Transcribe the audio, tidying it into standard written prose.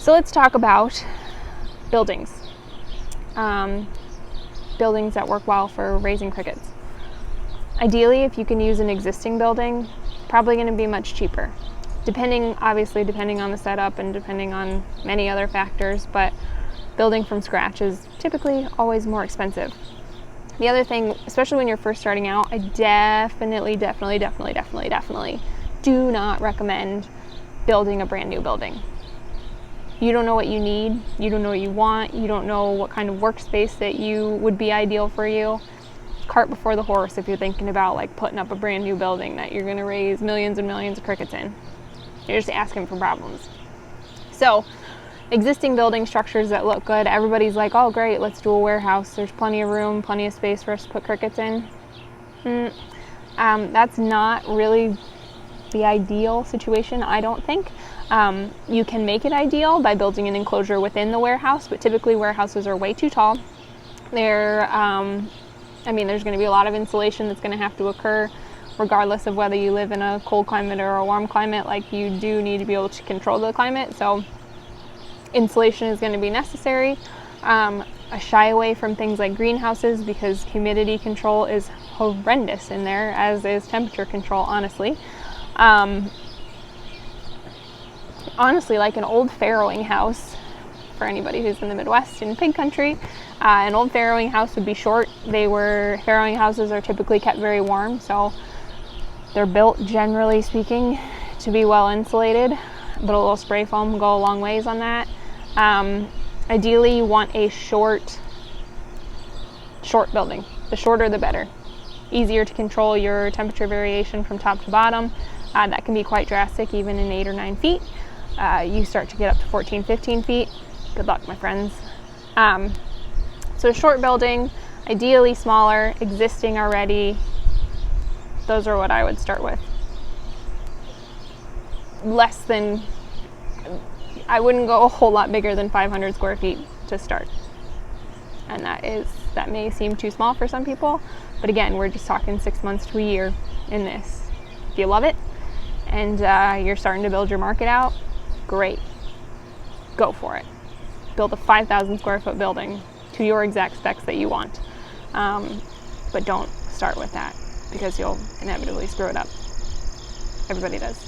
So let's talk about buildings. Buildings that work well for raising crickets. Ideally, if you can use an existing building, probably going to be much cheaper. Obviously depending on the setup and depending on many other factors, but building from scratch is typically always more expensive. The other thing, especially when you're first starting out, I definitely do not recommend building a brand new building. You don't know what you need, you don't know what you want, you don't know what kind of workspace that you would be ideal for you. Cart before the horse if you're thinking about like putting up a brand new building that you're going to raise millions and millions of crickets in. You're just asking for problems. So existing building structures that look good, everybody's like, oh great, let's do a warehouse. There's plenty of room, plenty of space for us to put crickets in. That's not really the ideal situation, I don't think. You can make it ideal by building an enclosure within the warehouse, but typically warehouses are way too tall. There's going to be a lot of insulation that's going to have to occur regardless of whether you live in a cold climate or a warm climate. Like, you do need to be able to control the climate, so insulation is going to be necessary. I shy away from things like greenhouses because humidity control is horrendous in there, as is temperature control, honestly. Honestly, like an old farrowing house, for anybody who's in the Midwest in pig country, an old farrowing house would be short. Farrowing houses are typically kept very warm, so they're built, generally speaking, to be well insulated, but a little spray foam will go a long ways on that. Ideally, you want a short building. The shorter, the better. Easier to control your temperature variation from top to bottom. That can be quite drastic, even in 8 or 9 feet. You start to get up to 14, 15 feet. Good luck, my friends. So short building, ideally smaller, existing already. Those are what I would start with. I wouldn't go a whole lot bigger than 500 square feet to start. And that may seem too small for some people, but again, we're just talking 6 months to a year in this. If you love it and you're starting to build your market out, great. Go for it. Build a 5,000 square foot building to your exact specs that you want. But don't start with that, because you'll inevitably screw it up. Everybody does.